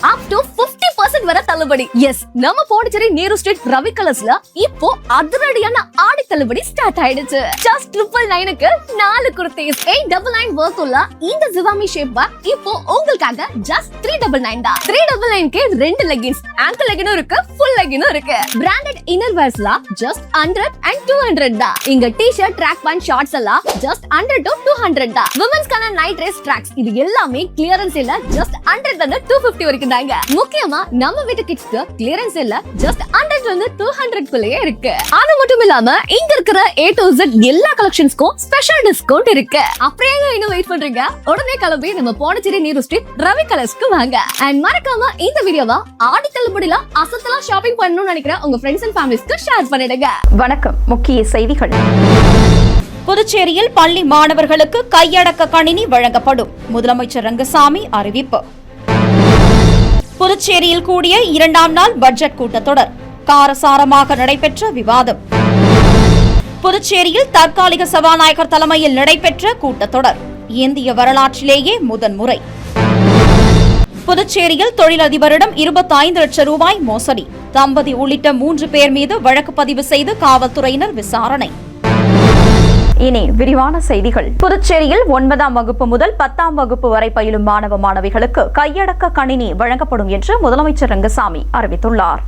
up to 50% வரை தள்ளுபடி. S, நம்ம பாண்டிச்சேரி நேரு ஸ்ட்ரீட் ரவி கலர்ஸ்ல இப்போ அதிரடியான ஆடி தள்ளுபடி ஸ்டார்ட் ஆயிடுச்சு. ஜஸ்ட் 999க்கு 4 குர்தீஸ் 899 வர்த் உள்ள இந்த ஜிவாமி ஷேப் பேக் இப்போ உங்களுக்காக ஜஸ்ட் 399 தான். 399க்கு 2 லெகின்ஸ், ஆங்கிள் லெகினும் இருக்கு, ஃபுல் லெகினும் இருக்கு. பிராண்டட் இன்னர் வேர்ஸ்ல ஜஸ்ட் 100 and 200 தான். இங்க டி-ஷர்ட், ட்ராக் பேண்ட், ஷார்ட்ஸ் எல்லாம் ஜஸ்ட் 100 to 200 தான். விமென்ஸ்க்கான நைட் ட்ரெஸ், ட்ராக்ஸ் இது எல்லாமே கிளியரன்ஸ் இல்ல ஜஸ்ட் 100 ல 250 வரைக்கும் தாங்க. முக்கியமா நம்ம வீட்டு கிட்ஸ்க்கு கிளியரன்ஸ் இல்ல ஜஸ்ட் 100 ல 200 குள்ளேயே இருக்கு. அது மட்டும் இல்லாம இங்க இருக்கிற A to Z எல்லா கலெக்ஷன்ஸ்க்கும் ஸ்பெஷல் டிஸ்கவுண்ட் இருக்கு. அப்படியே இன்னும் வெயிட் பண்றீங்க? உடனே கிளம்பி நம்ம பாண்டிச்சேரி நேரு ஸ்ட்ரீட் ரவி கலர்ஸ்க்கு வாங்க. அண்ட் மறக்காம இந்த வீடியோவை ஆடி தள்ளுபடியில அசத்தலா ஷாப்பிங் பண்ணணும்னு நினைக்கிற உங்க ஃப்ரெண்ட்ஸ் அண்ட் ஃபேமிலிஸ்க்கு ஷேர் பண்ணிடுங்க. வணக்கம். முக்கிய செய்திகள். புதுச்சேரியில் பள்ளி மாணவர்களுக்கு கையடக்க கணினி வழங்கப்படும், முதலமைச்சர் ரங்கசாமி அறிவிப்பு. புதுச்சேரியில் கூடிய 2ஆம் நாள் பட்ஜெட் கூட்டத்தொடர், காரசாரமாக நடைபெற்ற விவாதம். புதுச்சேரியில் தற்காலிக சபாநாயகர் தலைமையில் நடைபெற்ற கூட்டத்தொடர், இந்திய வரலாற்றிலேயே முதன்முறை. புதுச்சேரியில் தொழிலதிபரிடம் 25 லட்சம் ரூபாய் மோசடி, தம்பதி உள்ளிட்ட 3 பேர் மீது வழக்கு பதிவு செய்து காவல்துறையினர் விசாரணை. இனி விரிவான செய்திகள். புதுச்சேரியில் 9ஆம் வகுப்பு முதல் 10ஆம் வகுப்பு வரை பயிலும் மாணவ மாணவிகளுக்கு கையடக்க கணினி வழங்கப்படும் என்று முதலமைச்சர் ரங்கசாமி அறிவித்துள்ளார்.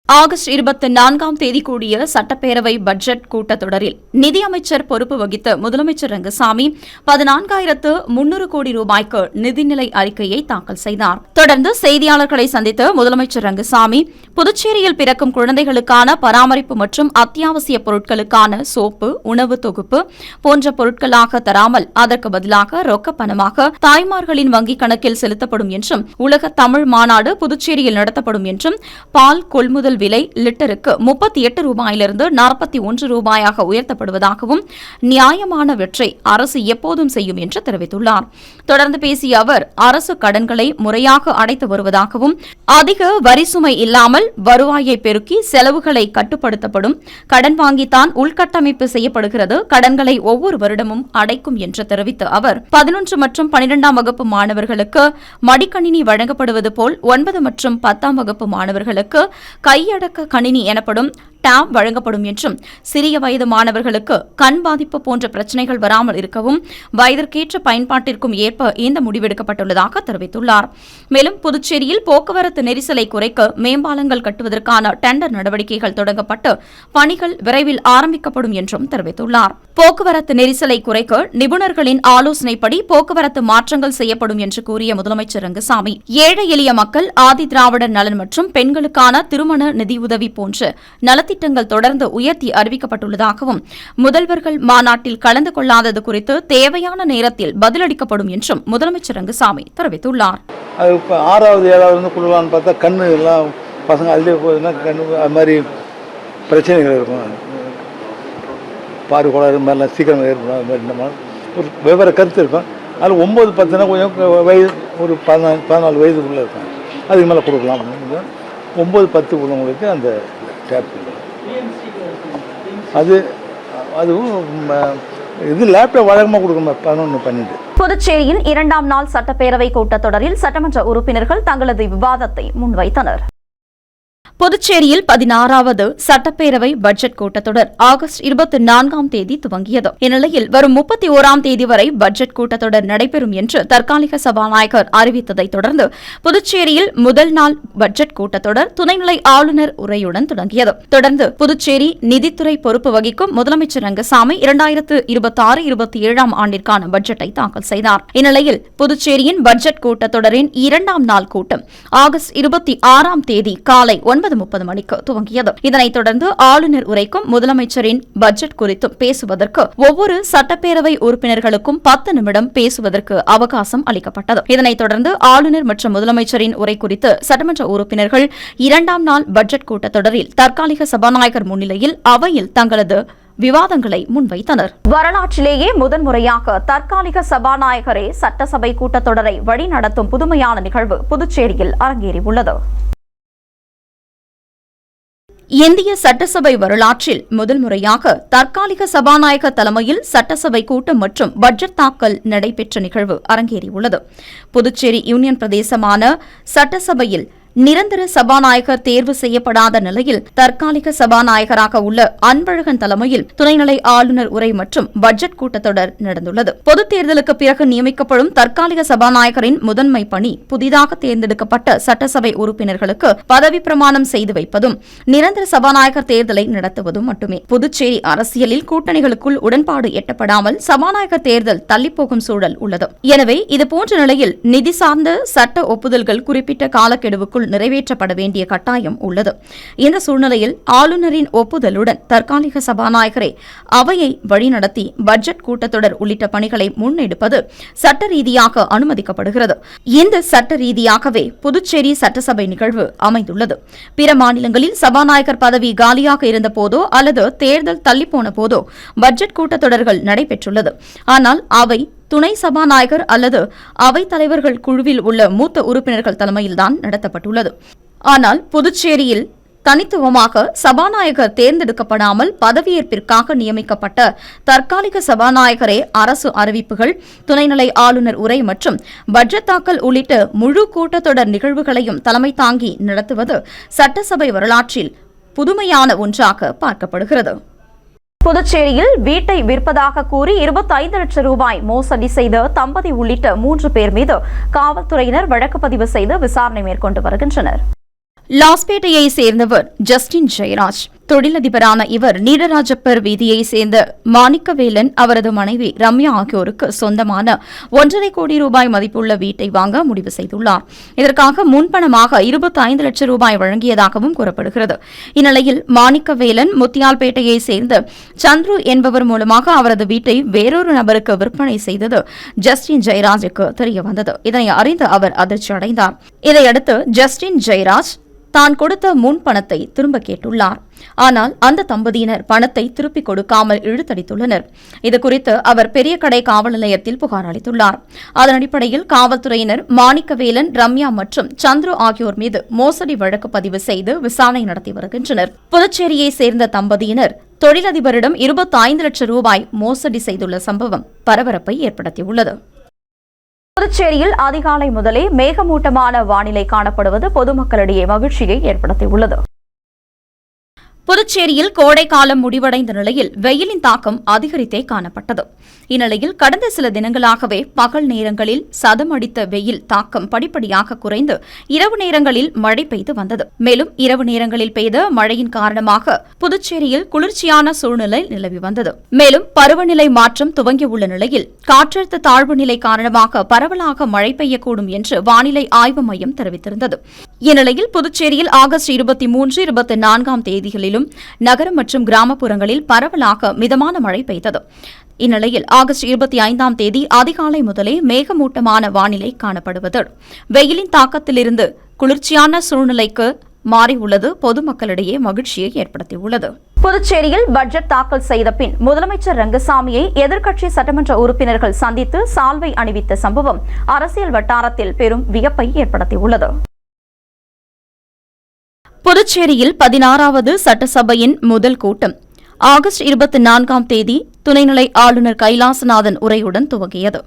ஆகஸ்ட் 24ஆம் தேதி கூடிய சட்டப்பேரவை பட்ஜெட் கூட்டத்தொடரில் நிதியமைச்சர் பொறுப்பு வகித்த முதலமைச்சர் ரங்கசாமி 14,300 கோடி ரூபாய்க்கு நிதிநிலை அறிக்கையை தாக்கல் செய்தார். தொடர்ந்து செய்தியாளர்களை சந்தித்த முதலமைச்சர் ரங்கசாமி, புதுச்சேரியில் பிறக்கும் குழந்தைகளுக்கான பராமரிப்பு மற்றும் அத்தியாவசிய பொருட்களுக்கான சோப்பு, உணவு தொகுப்பு போன்ற பொருட்களாக தராமல் அதற்கு பதிலாக ரொக்க பணமாக தாய்மார்களின் வங்கிக் கணக்கில் செலுத்தப்படும் என்றும், உலக தமிழ் மாநாடு புதுச்சேரியில் நடத்தப்படும் என்றும், பால் கொள்முதல் விலை லிட்டருக்கு 38 ரூபாயிலிருந்து 41 ரூபாயாக உயர்த்தப்படுவதாகவும், நியாயமானவற்றை அரசு எப்போதும் செய்யும் என்று தெரிவித்துள்ளார். தொடர்ந்து பேசிய அவர், அரசு கடன்களை முறையாக அடைத்து வருவதாகவும், அதிக வரி சுமை இல்லாமல் வருவாயை பெருக்கி செலவுகளை கட்டுப்படுத்தப்படும், கடன் வாங்கித்தான் உள்கட்டமைப்பு செய்யப்படுகிறது, கடன்களை ஒவ்வொரு வருடமும் அடைக்கும் என்று தெரிவித்த அவர், 11 மற்றும் 12ஆம் வகுப்பு மாணவர்களுக்கு மடிக்கணினி வழங்கப்படுவது போல் 9 மற்றும் 10ஆம் வகுப்பு மாணவர்களுக்கு கையடக்க கணினி எனப்படும் டேப் வழங்கப்படும் என்றும், சிறிய வயது மாணவர்களுக்கு கண் பாதிப்பு போன்ற பிரச்சினைகள் வராமல் இருக்கவும் வயதிற்கேற்ற பயன்பாட்டிற்கும் ஏற்ப இந்த முடிவெடுக்கப்பட்டுள்ளதாக தெரிவித்துள்ளார். மேலும் புதுச்சேரியில் போக்குவரத்து நெரிசலை குறைக்க மேம்பாலங்கள் கட்டுவதற்கான டெண்டர் நடவடிக்கைகள் தொடங்கப்பட்டு பணிகள் விரைவில் ஆரம்பிக்கப்படும் என்றும் தெரிவித்துள்ளார். போக்குவரத்து நெரிசலை குறைக்க நிபுணர்களின் ஆலோசனைப்படி போக்குவரத்து மாற்றங்கள் செய்யப்படும் என்று கூறிய முதலமைச்சர் ரங்கசாமி, ஏழை எளிய மக்கள், ஆதி திராவிடர் நலன் மற்றும் பெண்களுக்கான திருமண நிதியுதவி போன்ற நலத்திட்டங்கள் தொடர்ந்து உயர்த்தி அறிவிக்கப்பட்டுள்ளதாகவும், முதல்வர்கள் மாநாட்டில் கலந்து கொள்ளாதது குறித்து தேவையான நேரத்தில் பதிலளிக்கப்படும் என்றும் முதலமைச்சர் ரங்கசாமி தெரிவித்துள்ளார். 6வது 7வது கொடுக்கலான்னு பார்த்தா கண்ணு எல்லாம் பசங்க அதிலே போகுதுன்னா கண்ணு அது மாதிரி பிரச்சனைகள் இருக்கும், பாரு கோளாறு மாதிரிலாம் சீக்கிரம் ஏற்படும். அது மாதிரி இந்த மாதிரி ஒரு வெவ்வேறு கருத்து இருக்கும். அதில் 9, 10னா கொஞ்சம் வயது ஒரு 14 வயதுக்குள்ளே இருக்கும், அதுக்கு மேலே கொடுக்கலாம். 9, 10 உள்ளவங்களுக்கு அந்த டேப் அதுவும் இது லேப்டாப் வழக்கமாக கொடுக்கணும் 11, 12. புதுச்சேரியின் 2ஆம் நாள் சட்டப்பேரவை கூட்டத்தொடரில் சட்டமன்ற உறுப்பினர்கள் தங்களது விவாதத்தை முன்வைத்தனர். புதுச்சேரியில் 16வது சட்டப்பேரவை பட்ஜெட் கூட்டத்தொடர் ஆகஸ்ட் 24ஆம் தேதி துவங்கியது. இந்நிலையில் வரும் 31ஆம் தேதி வரை பட்ஜெட் கூட்டத்தொடர் நடைபெறும் என்று தற்காலிக சபாநாயகர் அறிவித்ததை தொடர்ந்து புதுச்சேரியில் முதல் நாள் பட்ஜெட் கூட்டத்தொடர் துணைநிலை ஆளுநர் உரையுடன் தொடங்கியது. தொடர்ந்து புதுச்சேரி நிதித்துறை பொறுப்பு வகிக்கும் முதலமைச்சர் ரங்கசாமி 2026-27ஆம் ஆண்டிற்கான பட்ஜெட்டை தாக்கல் செய்தார். இந்நிலையில் புதுச்சேரியின் பட்ஜெட் கூட்டத்தொடரின் 2ஆம் நாள் கூட்டம் ஆகஸ்ட் 26ஆம் தேதி காலை 9:30 மணிக்கு துவங்கியது. இதனைத் தொடர்ந்து ஆளுநர் உரைக்கும், முதலமைச்சரின் பட்ஜெட் குறித்தும் பேசுவதற்கு ஒவ்வொரு சட்டப்பேரவை உறுப்பினர்களுக்கும் 10 நிமிடம் பேசுவதற்கு அவகாசம் அளிக்கப்பட்டது. இதனைத் தொடர்ந்து ஆளுநர் மற்றும் முதலமைச்சரின் உரை குறித்து சட்டமன்ற உறுப்பினர்கள் 2ஆம் நாள் பட்ஜெட் கூட்டத்தொடரில் தற்காலிக சபாநாயகர் முன்னிலையில் அவையில் தங்களது விவாதங்களை முன்வைத்தனர். வரலாற்றிலேயே முதன்முறையாக தற்காலிக சபாநாயகரே சட்டசபை கூட்டத்தொடரை வழிநடத்தும் புதுமையான நிகழ்வு புதுச்சேரியில் அரங்கேறியுள்ளது. இந்திய சட்டசபை வரலாற்றில் முதல் முறையாக தற்காலிக சபாநாயகர் தலைமையில் சட்டசபை கூட்டம் மற்றும் பட்ஜெட் தாக்கல் நடைபெற்ற நிகழ்வு அரங்கேறியுள்ளது. புதுச்சேரி யூனியன் பிரதேசமான சட்டசபையில் நிரந்தர சபாநாயகர் தேர்வு செய்யப்படாத நிலையில் தற்காலிக சபாநாயகராக உள்ள அன்பழகன் தலைமையில் துணைநிலை ஆளுநர் உரை மற்றும் பட்ஜெட் கூட்டத்தொடர் நடந்துள்ளது. பொதுத் தேர்தலுக்கு பிறகு நியமிக்கப்படும் தற்காலிக சபாநாயகரின் முதன்மை பணி புதிதாக தேர்ந்தெடுக்கப்பட்ட சட்டசபை உறுப்பினர்களுக்கு பதவி பிரமாணம் செய்து வைப்பதும் நிரந்தர சபாநாயகர் தேர்தலை நடத்துவதும் மட்டுமே. புதுச்சேரி அரசியலில் கூட்டணிகளுக்குள் உடன்பாடு எட்டப்படாமல் சபாநாயகர் தேர்தல் தள்ளிப்போகும் சூழல் உள்ளது. எனவே இதுபோன்ற நிலையில் நிதி சார்ந்த சட்ட ஒப்புதல்கள் குறிப்பிட்ட காலக்கெடுவுக்குள் நிறைவேற்றப்பட வேண்டிய கட்டாயம் உள்ளது. இந்த சூழ்நிலையில் ஆளுநரின் ஒப்புதலுடன் தற்காலிக சபாநாயகரை அவையை வழிநடத்தி பட்ஜெட் கூட்டத்தொடர் உள்ளிட்ட பணிகளை முன்னெடுப்பது சட்ட ரீதியாக அனுமதிக்கப்படுகிறது. இந்த சட்ட ரீதியாகவே புதுச்சேரி சட்டசபை நிகழ்வு அமைந்துள்ளது. பிற மாநிலங்களில் சபாநாயகர் பதவி காலியாக இருந்த போதோ அல்லது தேர்தல் தள்ளிப்போன போதோ பட்ஜெட் கூட்டத்தொடர்கள் நடைபெற்றுள்ளது. ஆனால் அவை துணை சபாநாயகர் அல்லது அவைத் தலைவர்கள் குழுவில் உள்ள மூத்த உறுப்பினர்கள் தலைமையில்தான் நடத்தப்பட்டுள்ளது. ஆனால் புதுச்சேரியில் தனித்துவமாக சபாநாயகர் தேர்ந்தெடுக்கப்படாமல் பதவியேற்பிற்காக நியமிக்கப்பட்ட தற்காலிக சபாநாயகரே அரசு அறிவிப்புகள், துணைநிலை ஆளுநர் உரை மற்றும் பட்ஜெட் தாக்கல் உள்ளிட்ட முழு கூட்டத்தொடர் நிகழ்வுகளையும் தலைமை தாங்கி நடத்துவது சட்டசபை வரலாற்றில் புதுமையான ஒன்றாக பார்க்கப்படுகிறது. புதுச்சேரியில் வீட்டை விற்பதாக கூறி 25 லட்சம் ரூபாய் மோசடி செய்த தம்பதி உள்ளிட்ட 3 பேர் மீது காவல்துறையினர் வழக்கு பதிவு செய்து விசாரணை மேற்கொண்டு வருகின்றனர். லாஸ்பேட்டையை சேர்ந்தவர் ஜஸ்டின் ஜெயராஜ். தொழிலதிபரான இவர் நீடராஜப்பர் வீதியை சேர்ந்த மாணிக்கவேலன், அவரது மனைவி ரம்யா ஆகியோருக்கு சொந்தமான 1.5 கோடி ரூபாய் மதிப்புள்ள வீட்டை வாங்க முடிவு செய்துள்ளார். இதற்காக முன்பணமாக 25 லட்சம் ரூபாய் வழங்கியதாகவும் கூறப்படுகிறது. இந்நிலையில் மாணிக்கவேலன் முத்தியால்பேட்டையை சேர்ந்த சந்துரு என்பவர் மூலமாக அவரது வீட்டை வேறொரு நபருக்கு விற்பனை செய்தது ஜஸ்டின் ஜெயராஜுக்கு தெரியவந்தது. இதனை அறிந்து அவர் அதிர்ச்சி அடைந்தார். இதையடுத்து ஜஸ்டின் ஜெயராஜ் தான் கொடுத்த முன் பணத்தை திரும்ப கேட்டுள்ளார். ஆனால் அந்த தம்பதியினர் பணத்தை திருப்பிக் கொடுக்காமல் இழுத்தடித்துள்ளனர். இதுகுறித்து அவர் பெரிய கடை காவல் நிலையத்தில் புகார் அளித்துள்ளார். அதன் அடிப்படையில் காவல்துறையினர் மாணிக்கவேலன், ரம்யா மற்றும் சந்துரு ஆகியோர் மீது மோசடி வழக்கு பதிவு செய்து விசாரணை நடத்தி வருகின்றனர். புதுச்சேரியை சேர்ந்த தம்பதியினர் தொழிலதிபரிடம் 25 லட்சம் ரூபாய் மோசடி செய்துள்ள சம்பவம் பரபரப்பை ஏற்படுத்தியுள்ளது. புதுச்சேரியில் அதிகாலை முதலே மேகமூட்டமான வானிலை காணப்படுவது பொதுமக்களிடையே மகிழ்ச்சியை ஏற்படுத்தியுள்ளது. புதுச்சேரியில் கோடை காலம் முடிவடைந்த நிலையில் வெயிலின் தாக்கம் அதிகரித்தே காணப்பட்டது. இந்நிலையில் கடந்த சில தினங்களாகவே பகல் நேரங்களில் சதம் அடித்த வெயில் தாக்கம் படிப்படியாக குறைந்து இரவு நேரங்களில் மழை பெய்து வந்தது. மேலும் இரவு நேரங்களில் பெய்த மழையின் காரணமாக புதுச்சேரியில் குளிர்ச்சியான சூழ்நிலை நிலவி வந்தது. மேலும் பருவநிலை மாற்றம் துவங்கியுள்ள நிலையில் காற்றழுத்த தாழ்வு நிலை காரணமாக பரவலாக மழை பெய்யக்கூடும் என்று வானிலை ஆய்வு மையம் தெரிவித்திருந்தது. இந்நிலையில் புதுச்சேரியில் ஆகஸ்ட் 23, 24 தேதிகளிலும் நகரம் மற்றும் கிராமப்புறங்களில் பரவலாக மிதமான மழை பெய்தது. இந்நிலையில் ஆகஸ்ட் 25 தேதி அதிகாலை முதலே மேகமூட்டமான வானிலை காணப்படுவது வெயிலின் தாக்கத்திலிருந்து குளிர்ச்சியான சூழ்நிலைக்கு மாறியுள்ளது பொதுமக்களிடையே மகிழ்ச்சியை ஏற்படுத்தியுள்ளது. புதுச்சேரியில் பட்ஜெட் தாக்கல் செய்த பின் முதலமைச்சர் ரங்கசாமியை எதிர்க்கட்சி சட்டமன்ற உறுப்பினர்கள் சந்தித்து சால்வை அணிவித்த சம்பவம் அரசியல் வட்டாரத்தில் பெரும் வியப்பை ஏற்படுத்தியுள்ளது. புதுச்சேரியில் 16வது சட்டசபையின் முதல் கூட்டம் ஆகஸ்ட் 24 தேதி துணைநிலை ஆளுநர் கைலாசநாதன் உரையுடன் துவங்கியது.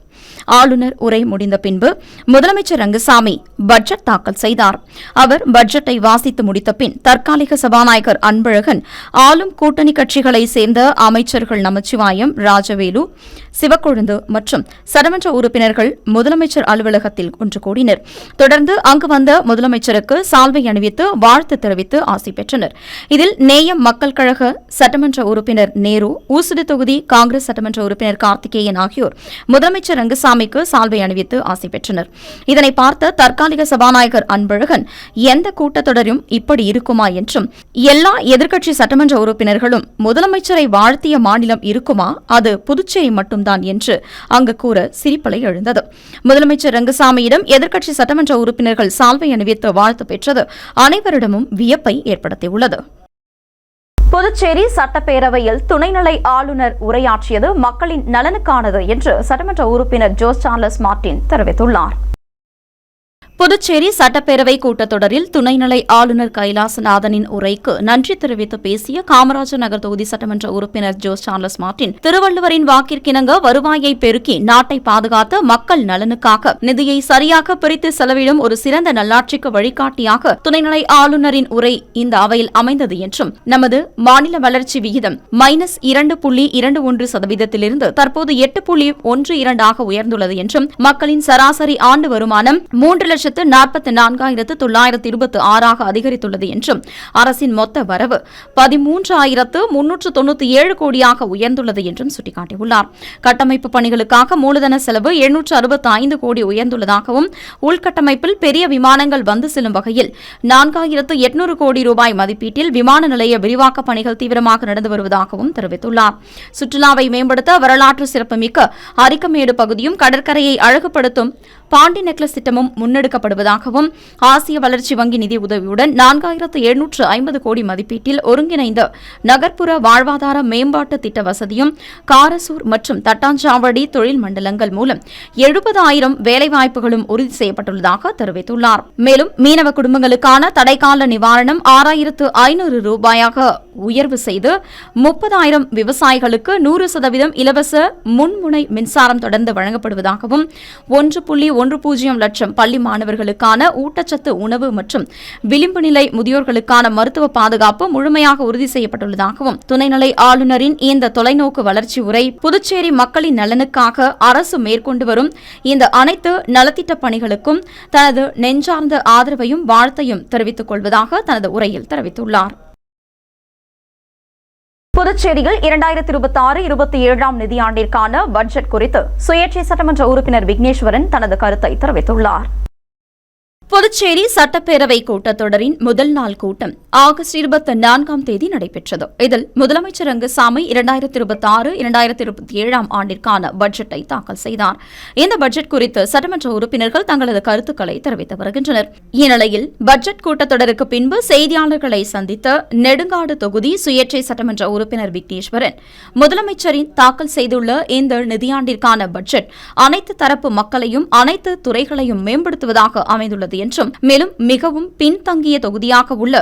ஆளுநர் உரை முடிந்த பின்பு முதலமைச்சர் ரங்கசாமி பட்ஜெட் தாக்கல் செய்தார். அவர் பட்ஜெட்டை வாசித்து முடித்த பின் தற்காலிக சபாநாயகர் அன்பழகன், ஆளும் கூட்டணி கட்சிகளைச் சேர்ந்த அமைச்சர்கள் நமச்சிவாயம், ராஜவேலு, சிவக்கொழுந்து மற்றும் சட்டமன்ற உறுப்பினர்கள் முதலமைச்சர் அலுவலகத்தில் ஒன்று கூடினர். தொடர்ந்து அங்கு வந்த முதலமைச்சருக்கு சால்வை அணிவித்து வாழ்த்து தெரிவித்து ஆசி பெற்றனர். இதில் நேயம் மக்கள் கழக சட்டமன்ற உறுப்பினர் நேரு, ஊசுடு தொகுதி காங்கிரஸ் சட்டமன்ற உறுப்பினர் கார்த்திகேயன் ஆகியோர் முதலமைச்சர் ரங்கசாமிக்கு சால்வை அணிவித்து ஆசி பெற்றனர். இதனை பார்த்த தற்காலிக சபாநாயகர் அன்பழகன், எந்த கூட்டத்தொடரும் இப்படி இருக்குமா என்றும், எல்லா எதிர்க்கட்சி சட்டமன்ற உறுப்பினர்களும் முதலமைச்சரை வாழ்த்திய மாநிலம் இருக்குமா, அது புதுச்சேரி மட்டும்தான் என்று அங்கு கூற சிரிப்பலை எழுந்தது. முதலமைச்சர் ரங்கசாமியிடம் எதிர்க்கட்சி சட்டமன்ற உறுப்பினர்கள் சால்வை அணிவித்து வாழ்த்து பெற்றது அனைவரிடமும் வியப்பை ஏற்படுத்தியுள்ளது. புதுச்சேரி சட்டப்பேரவையில் துணைநிலை ஆளுநர் உரையாற்றியது மக்களின் நலனுக்கானது என்று சட்டமன்ற உறுப்பினர் ஜோஸ் சார்லஸ் மார்டின் தெரிவித்துள்ளார். புதுச்சேரி சட்டப்பேரவை கூட்டத்தொடரில் துணைநிலை ஆளுநர் கைலாசநாதனின் உரைக்கு நன்றி தெரிவித்து பேசிய காமராஜர் நகர் தொகுதி சட்டமன்ற உறுப்பினர் ஜோஸ் சார்லஸ் மார்டின், திருவள்ளுவரின் வாக்கிற்கிணங்க வருவாயை பெருக்கி நாட்டை பாதுகாத்த மக்கள் நலனுக்காக நிதியை சரியாக பிரித்து செலவிடும் ஒரு சிறந்த நல்லாட்சிக்கு வழிகாட்டியாக துணைநிலை ஆளுநரின் உரை இந்த அவையில் அமைந்தது என்றும், நமது மாநில வளர்ச்சி விகிதம் -2.21% தற்போது 8.12 உயர்ந்துள்ளது என்றும், மக்களின் சராசரி ஆண்டு வருமானம் 3,44,926 அதிகரித்துள்ளது என்றும், அரசின் மொத்த வரவு 13,397 கோடியாக உயர்ந்துள்ளது என்றும் சுட்டிக்காட்டியுள்ளார். கட்டமைப்பு பணிகளுக்காக மூலதன செலவு 765 கோடி உயர்ந்துள்ளதாகவும், உள்கட்டமைப்பில் பெரிய விமானங்கள் வந்து செல்லும் வகையில் 4,800 கோடி ரூபாய் மதிப்பீட்டில் விமான நிலைய விரிவாக்க பணிகள் தீவிரமாக நடந்து வருவதாகவும் தெரிவித்துள்ளார். சுற்றுலாவை மேம்படுத்த வரலாற்று சிறப்புமிக்க அரிக்கமேடு பகுதியும் கடற்கரையை அழகுபடுத்தும் பாண்டி நெக்லஸ் திட்டமும் முன்னெடுக்கப்படுவதாகவும், ஆசிய வளர்ச்சி வங்கி நிதி உதவியுடன் 4,750 கோடி மதிப்பீட்டில் ஒருங்கிணைந்த நகர்ப்புற வாழ்வாதார மேம்பாட்டு திட்ட வசதியும், காரசூர் மற்றும் தட்டாஞ்சாவடி தொழில் மண்டலங்கள் மூலம் 70,000 வேலைவாய்ப்புகளும் உறுதி செய்யப்பட்டுள்ளதாக தெரிவித்துள்ளார். மேலும் மீனவ குடும்பங்களுக்கான தடைக்கால நிவாரணம் 6,500 ரூபாயாக உயர்வு செய்து 30,000 விவசாயிகளுக்கு 100% இலவச முன்முனை மின்சாரம் தொடர்ந்து வழங்கப்படுவதாகவும், 1.10 லட்சம் பள்ளி மாணவர்களுக்கான ஊட்டச்சத்து உணவு மற்றும் விளிம்பு நிலை முதியோர்களுக்கான மருத்துவ பாதுகாப்பு முழுமையாக உறுதி செய்யப்பட்டுள்ளதாகவும், துணைநிலை ஆளுநரின் இந்த தொலைநோக்கு வளர்ச்சி உரை புதுச்சேரி மக்களின் நலனுக்காக அரசு மேற்கொண்டு வரும் இந்த அனைத்து நலத்திட்ட பணிகளுக்கும் தனது நெஞ்சார்ந்த ஆதரவையும் வாழ்த்தையும் தெரிவித்துக் கொள்வதாக தனது உரையில் தெரிவித்துள்ளார். புதுச்சேரியில் 2026-27 நிதியாண்டிற்கான பட்ஜெட் குறித்து சுயேட்சை சட்டமன்ற உறுப்பினர் விக்னேஸ்வரன் தனது கருத்தை தெரிவித்துள்ளார். புதுச்சேரி சட்டப்பேரவை கூட்டத்தொடரின் முதல் நாள் கூட்டம் ஆகஸ்ட் 24ஆம் தேதி நடைபெற்றது. இதில் முதலமைச்சர் ரங்கசாமி 2026-27 ஆண்டிற்கான பட்ஜெட்டை தாக்கல் செய்தார். இந்த பட்ஜெட் குறித்து சட்டமன்ற உறுப்பினர்கள் தங்களது கருத்துக்களை தெரிவித்து வருகின்றனர். இந்நிலையில் பட்ஜெட் கூட்டத்தொடருக்கு பின்பு செய்தியாளர்களை சந்தித்த நெடுங்காடு தொகுதி சுயேட்சை சட்டமன்ற உறுப்பினர் விக்னேஸ்வரன், முதலமைச்சரின் தாக்கல் செய்துள்ள இந்த நிதியாண்டிற்கான பட்ஜெட் அனைத்து தரப்பு மக்களையும் அனைத்து துறைகளையும் மேம்படுத்துவதாக அமைந்துள்ளது என்றும், மேலும் மிகவும் பின்தங்கிய தொகுதியாக உள்ள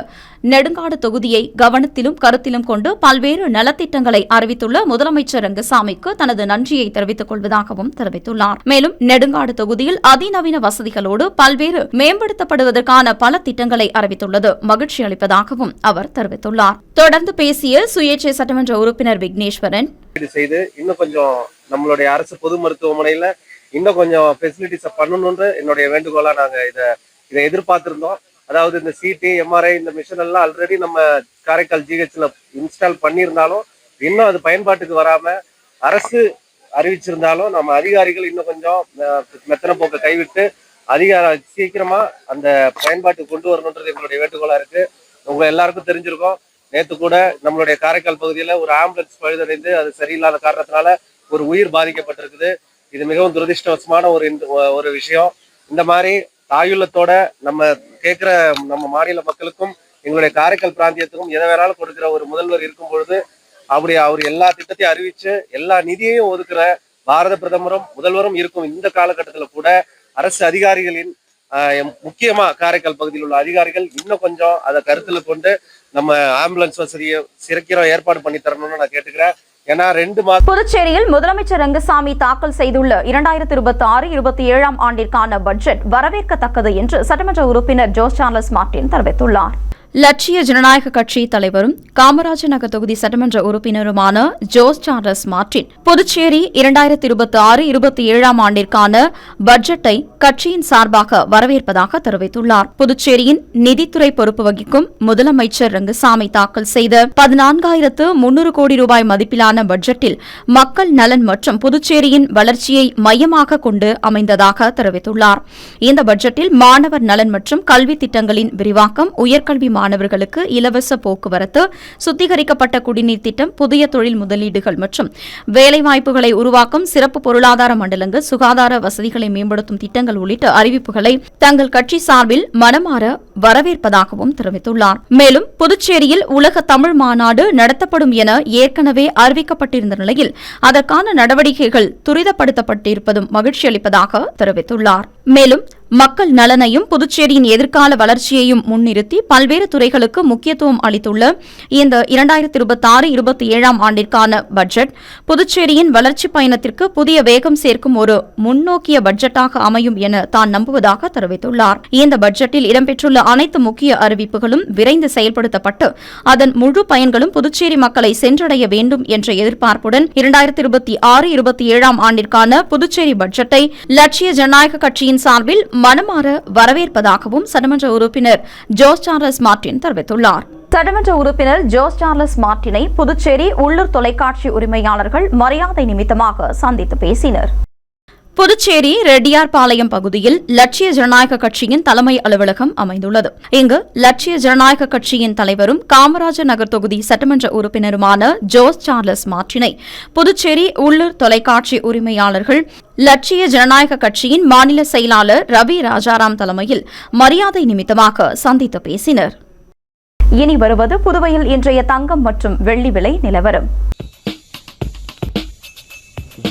நெடுங்காடு தொகுதியை கவனத்திலும் கருத்திலும் கொண்டு பல்வேறு நலத்திட்டங்களை அறிவித்துள்ள முதலமைச்சர் ரங்கசாமிக்கு தனது நன்றியை தெரிவித்துக் கொள்வதாகவும் தெரிவித்துள்ளார். மேலும் நெடுங்காடு தொகுதியில் அதிநவீன வசதிகளோடு பல்வேறு மேம்படுத்தப்படுவதற்கான பல திட்டங்களை அறிவித்துள்ளது மகிழ்ச்சி அளிப்பதாகவும் அவர் தெரிவித்துள்ளார். தொடர்ந்து பேசிய சுயேட்சை சட்டமன்ற உறுப்பினர் விக்னேஸ்வரன், இன்னும் கொஞ்சம் நம்மளுடைய அரசு பொது மருத்துவமனையில இன்னும் கொஞ்சம் ஃபெசிலிட்டிஸை பண்ணணும்னு என்னுடைய வேண்டுகோளா நாங்க இதை எதிர்பார்த்திருந்தோம். அதாவது இந்த சிடி, எம்ஆர்ஐ இந்த மிஷின் எல்லாம் ஆல்ரெடி நம்ம காரைக்கால் ஜிஹெச்ல இன்ஸ்டால் பண்ணியிருந்தாலும் இன்னும் அது பயன்பாட்டுக்கு வராம அரசு அறிவிச்சிருந்தாலும் நம்ம அதிகாரிகள் இன்னும் கொஞ்சம் மெத்தன போக்க கைவிட்டு சீக்கிரமா அந்த பயன்பாட்டுக்கு கொண்டு வரணுன்றது எங்களுடைய வேண்டுகோளா இருக்கு. உங்க எல்லாருக்கும் தெரிஞ்சிருக்கும், நேற்று கூட நம்மளுடைய காரைக்கால் பகுதியில ஒரு ஆம்புலன்ஸ் பழுதடைந்து அது சரியில்லாத காரணத்தினால ஒரு உயிர் பாதிக்கப்பட்டிருக்குது. இது மிகவும் துரதிருஷ்டவசமான ஒரு விஷயம். இந்த மாதிரி தாயுள்ளத்தோட நம்ம கேட்கிற நம்ம மாநில மக்களுக்கும் எங்களுடைய காரைக்கால் பிராந்தியத்துக்கும் எதை வேணாலும் கொடுக்கிற ஒரு முதல்வர் இருக்கும் பொழுது அவர் எல்லா திட்டத்தையும் அறிவிச்சு எல்லா நிதியையும் ஒதுக்குற பாரத பிரதமரும் முதல்வரும் இருக்கும் இந்த காலகட்டத்துல கூட அரசு அதிகாரிகளின் முக்கியமா காரைக்கால் பகுதியில் உள்ள அதிகாரிகள் இன்னும் கொஞ்சம் அதை கருத்துல கொண்டு நம்ம ஆம்புலன்ஸ் வசதியை சிறக்கிற ஏற்பாடு பண்ணி தரணும்னு நான் கேட்டுக்கிறேன். புதுச்சேரியில் முதலமைச்சர் ரங்கசாமி தாக்கல் செய்துள்ள 2026-27 ஆண்டிற்கான பட்ஜெட் வரவேற்கத்தக்கது என்று சட்டமன்ற உறுப்பினர் ஜோஸ் சார்லஸ் மார்டின் தெரிவித்துள்ளார். லட்சிய ஜனநாயக கட்சி தலைவரும் காமராஜர் நகர் தொகுதி சட்டமன்ற உறுப்பினருமான ஜோஸ் சார்லஸ் மார்டின் புதுச்சேரி 2026-27 ஆண்டிற்கான பட்ஜெட்டை கட்சியின் சார்பாக வரவேற்பதாக தெரிவித்துள்ளார். புதுச்சேரியின் நிதித்துறை பொறுப்பு வகிக்கும் முதலமைச்சர் ரங்கசாமி தாக்கல் செய்த 14,300 கோடி ரூபாய் மதிப்பிலான பட்ஜெட்டில் மக்கள் நலன் மற்றும் புதுச்சேரியின் வளர்ச்சியை மையமாக கொண்டு அமைந்ததாக தெரிவித்துள்ளார். இந்த பட்ஜெட்டில் மாணவர் நலன் மற்றும் கல்வி திட்டங்களின் விரிவாக்கம், உயர்கல்வி மாணவர்களுக்கு இலவச போக்குவரத்து, சுத்திகரிக்கப்பட்ட குடிநீர் திட்டம், புதிய தொழில் முதலீடுகள் மற்றும் வேலைவாய்ப்புகளை உருவாக்கும் சிறப்பு பொருளாதார மண்டலங்கள், சுகாதார வசதிகளை மேம்படுத்தும் திட்டங்கள் உள்ளிட்ட அறிவிப்புகளை தங்கள் கட்சி சார்பில் மனமாற வரவேற்பதாகவும் தெரிவித்துள்ளார். மேலும் புதுச்சேரியில் உலக தமிழ் மாநாடு நடத்தப்படும் என ஏற்கனவே அறிவிக்கப்பட்டிருந்த நிலையில் அதற்கான நடவடிக்கைகள் துரிதப்படுத்தப்பட்டிருப்பதும் மகிழ்ச்சி அளிப்பதாக தெரிவித்துள்ளார். மேலும் மக்கள் நலனையும் புதுச்சேரியின் எதிர்கால வளர்ச்சியையும் முன்னிறுத்தி பல்வேறு துறைகளுக்கு முக்கியத்துவம் அளித்துள்ள இந்த 2026-27 ஆண்டிற்கான பட்ஜெட் புதுச்சேரியின் வளர்ச்சி பயணத்திற்கு புதிய வேகம் சேர்க்கும் ஒரு முன்னோக்கிய பட்ஜெட்டாக அமையும் என தான் நம்புவதாக தெரிவித்துள்ளார். இந்த பட்ஜெட்டில் இடம்பெற்றுள்ள அனைத்து முக்கிய அறிவிப்புகளும் விரைந்து செயல்படுத்தப்பட்டு அதன் முழு பயன்களும் புதுச்சேரி மக்களை சென்றடைய வேண்டும் என்ற எதிர்பார்ப்புடன் 2026-27 ஆண்டிற்கான புதுச்சேரி பட்ஜெட்டை லட்சிய ஜனநாயக கட்சியின் சார்பில் மனமாற வரவேற்பதாகவும் சட்டமன்ற உறுப்பினர் ஜோஸ் சார்லஸ் மார்டின் தெரிவித்துள்ளார். சட்டமன்ற உறுப்பினர் ஜோஸ் சார்லஸ் மார்டினை புதுச்சேரி உள்ளூர் தொலைக்காட்சி உரிமையாளர்கள் மரியாதை நிமித்தமாக சந்தித்து பேசினர். புதுச்சேரி ரெட்டியார்பாளையம் பகுதியில் லட்சிய ஜனநாயக கட்சியின் தலைமை அலுவலகம் அமைந்துள்ளது. இங்கு லட்சிய ஜனநாயக கட்சியின் தலைவரும் காமராஜர் நகர் தொகுதி சட்டமன்ற உறுப்பினருமான ஜோஸ் சார்லஸ் மார்டினை புதுச்சேரி உள்ளூர் தொலைக்காட்சி உரிமையாளர்கள் லட்சிய ஜனநாயக கட்சியின் மாநில செயலாளர் ரவி ராஜாராம் தலைமையில் மரியாதை நிமித்தமாக சந்தித்து பேசினர். இனி வருவது புதுவையில் இன்றைய தங்கம் மற்றும் வெள்ளி விலை நிலவரம்.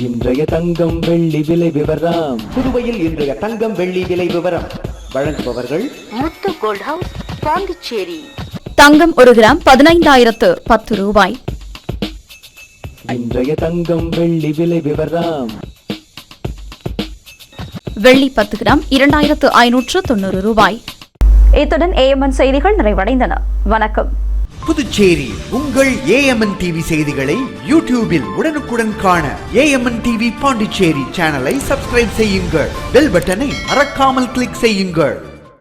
இன்றைய தங்கம் வெள்ளி விலை விவரம். புதுவையில் இன்றைய தங்கம் வெள்ளி விலை விவரம் வழங்குபவர்கள் முத்து கோல்ட் ஹவுஸ், பாண்டிச்சேரி. தங்கம் 1 கிராம் 15,010 ரூபாய். இன்றைய தங்கம் வெள்ளி விலை விவரம். வெள்ளி 10 கிராம் 2,590 ரூபாய். இத்துடன் ஏஎம்என் செய்திகள் நிறைவடைந்தன. வணக்கம். புதுச்சேரி உங்கள் ஏஎம்என் டிவி செய்திகளை யூடியூபில் உடனுக்குடன் காண ஏஎம்என் டிவி பாண்டிச்சேரி சேனலை சப்ஸ்கிரைப் செய்யுங்கள். பெல் பட்டனை மறக்காமல் கிளிக் செய்யுங்கள்.